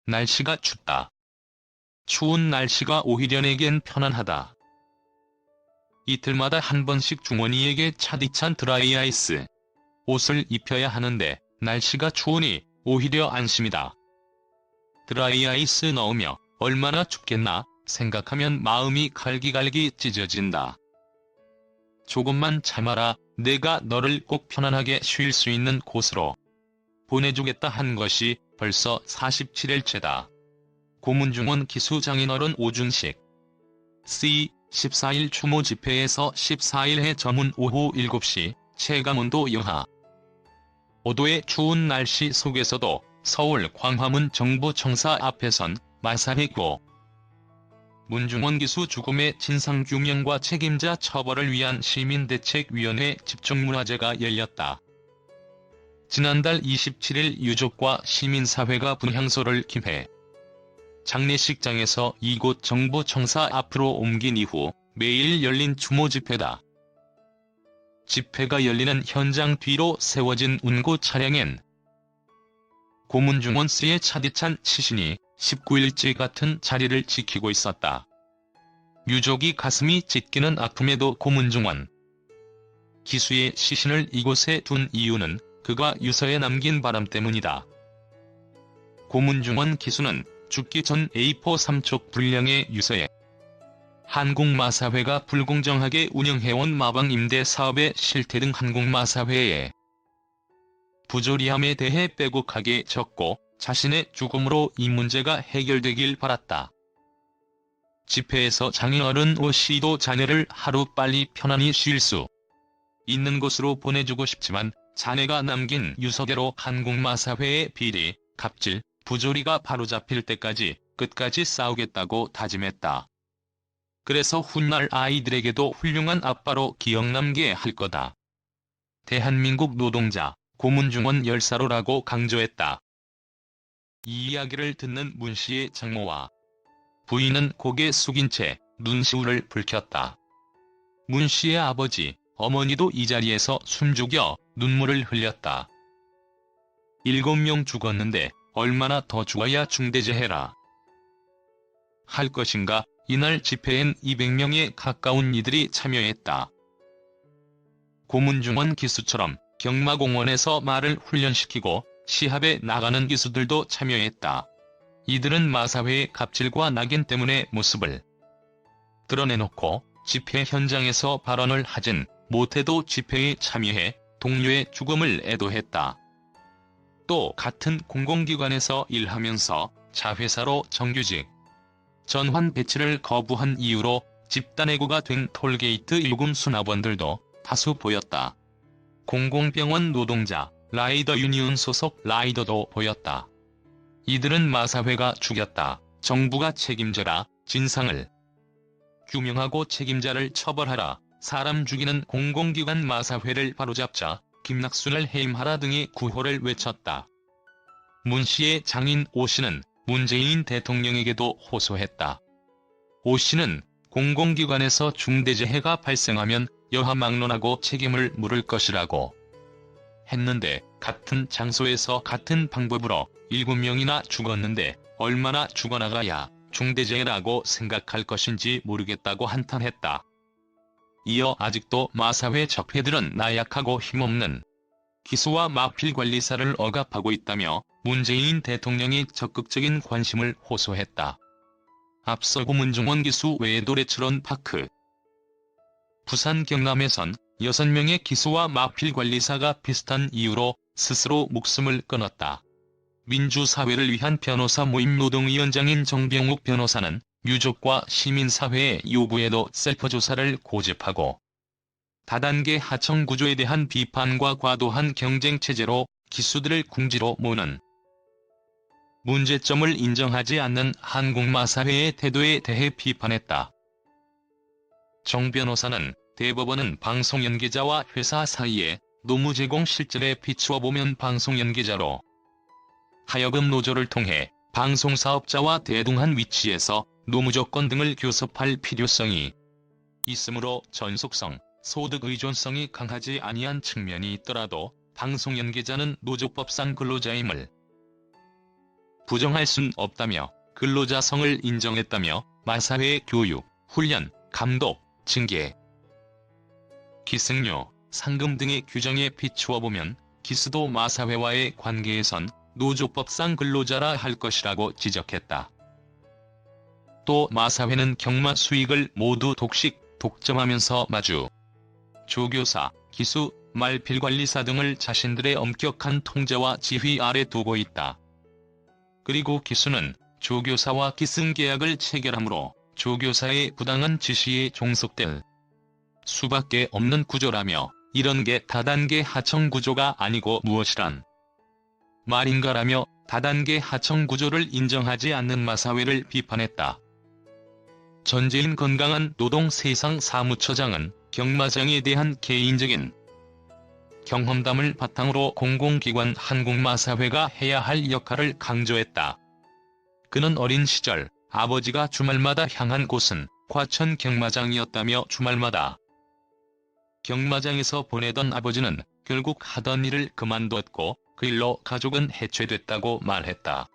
날씨가 춥다. 추운 날씨가 오히려 내겐 편안하다. 이틀마다 한 번씩 중원이에게 차디찬 드라이아이스. 옷을 입혀야 하는데 날씨가 추우니 오히려 안심이다. 드라이아이스 넣으며 얼마나 춥겠나 생각하면 마음이 갈기갈기 찢어진다. 조금만 참아라. 내가 너를 꼭 편안하게 쉴 수 있는 곳으로 보내주겠다 한 것이 벌써 47일째다. 고문중원 기수장인어른 오준식 C. 14일 추모 집회에서 14일해 전문 오후 7시 체감온도 영하 5도의 추운 날씨 속에서도 서울 광화문 정부청사 앞에선 마사회고 문중원 기수 죽음의 진상규명과 책임자 처벌을 위한 시민대책위원회 집중문화제가 열렸다. 지난달 27일 유족과 시민사회가 분향소를 김해 장례식장에서 이곳 정부청사 앞으로 옮긴 이후 매일 열린 추모 집회다. 집회가 열리는 현장 뒤로 세워진 운구 차량엔 고문중원 씨의 차디찬 시신이 19일째 같은 자리를 지키고 있었다. 유족이 가슴이 찢기는 아픔에도 고문중원 기수의 시신을 이곳에 둔 이유는 그가 유서에 남긴 바람 때문이다. 고문중원 기수는 죽기 전 A4 3쪽 분량의 유서에 한국마사회가 불공정하게 운영해온 마방 임대 사업의 실태 등 한국마사회의 부조리함에 대해 빼곡하게 적고 자신의 죽음으로 이 문제가 해결되길 바랐다. 집회에서 장인어른 오 씨도 자녀를 하루빨리 편안히 쉴 수 있는 곳으로 보내주고 싶지만 자네가 남긴 유서대로 한국마사회의 비리, 갑질, 부조리가 바로잡힐 때까지 끝까지 싸우겠다고 다짐했다. 그래서 훗날 아이들에게도 훌륭한 아빠로 기억남게 할 거다. 대한민국 노동자, 고문중원 열사로라고 강조했다. 이 이야기를 듣는 문 씨의 장모와 부인은 고개 숙인 채 눈시울을 붉혔다. 문 씨의 아버지, 어머니도 이 자리에서 숨죽여 눈물을 흘렸다. 7명 죽었는데 얼마나 더 죽어야 중대재해라 할 것인가. 이날 집회엔 200명에 가까운 이들이 참여했다. 고문중원 기수처럼 경마공원에서 말을 훈련시키고 시합에 나가는 기수들도 참여했다. 이들은 마사회의 갑질과 낙인 때문에 모습을 드러내놓고 집회 현장에서 발언을 하진 못해도 집회에 참여해 동료의 죽음을 애도했다. 또 같은 공공기관에서 일하면서 자회사로 정규직 전환 배치를 거부한 이유로 집단해고가 된 톨게이트 일금 수납원들도 다수 보였다. 공공병원 노동자, 라이더 유니온 소속 라이더도 보였다. 이들은 마사회가 죽였다. 정부가 책임져라. 진상을 규명하고 책임자를 처벌하라. 사람 죽이는 공공기관 마사회를 바로잡자. 김낙순을 해임하라 등의 구호를 외쳤다. 문 씨의 장인 오 씨는 문재인 대통령에게도 호소했다. 오 씨는 공공기관에서 중대재해가 발생하면 여하막론하고 책임을 물을 것이라고 했는데 같은 장소에서 같은 방법으로 7명이나 죽었는데 얼마나 죽어나가야 중대재해라고 생각할 것인지 모르겠다고 한탄했다. 이어 아직도 마사회 적폐들은 나약하고 힘없는 기수와 마필관리사를 억압하고 있다며 문재인 대통령이 적극적인 관심을 호소했다. 앞서 고문중원 기수 외에도 레츠런 파크, 부산 경남에선 6명의 기수와 마필관리사가 비슷한 이유로 스스로 목숨을 끊었다. 민주사회를 위한 변호사 모임 노동위원장인 정병욱 변호사는 유족과 시민사회의 요구에도 셀프조사를 고집하고 다단계 하청 구조에 대한 비판과 과도한 경쟁체제로 기수들을 궁지로 모는 문제점을 인정하지 않는 한국마사회의 태도에 대해 비판했다. 정 변호사는 대법원은 방송연계자와 회사 사이에 노무 제공 실질에 비추어 보면 방송연계자로 하여금 노조를 통해 방송사업자와 대등한 위치에서 노무조건 등을 교섭할 필요성이 있으므로 전속성, 소득 의존성이 강하지 아니한 측면이 있더라도 방송연계자는 노조법상 근로자임을 부정할 순 없다며 근로자성을 인정했다며 마사회의 교육, 훈련, 감독, 징계, 기승료, 상금 등의 규정에 비추어 보면 기수도 마사회와의 관계에선 노조법상 근로자라 할 것이라고 지적했다. 또 마사회는 경마 수익을 모두 독점하면서 마주, 조교사, 기수, 말필관리사 등을 자신들의 엄격한 통제와 지휘 아래 두고 있다. 그리고 기수는 조교사와 기승계약을 체결하므로 조교사의 부당한 지시에 종속될 수밖에 없는 구조라며 이런 게 다단계 하청 구조가 아니고 무엇이란 말인가라며 다단계 하청 구조를 인정하지 않는 마사회를 비판했다. 전재인 건강한 노동 세상 사무처장은 경마장에 대한 개인적인 경험담을 바탕으로 공공기관 한국마사회가 해야 할 역할을 강조했다. 그는 어린 시절 아버지가 주말마다 향한 곳은 과천 경마장이었다며 주말마다 경마장에서 보내던 아버지는 결국 하던 일을 그만두었고 그 일로 가족은 해체됐다고 말했다.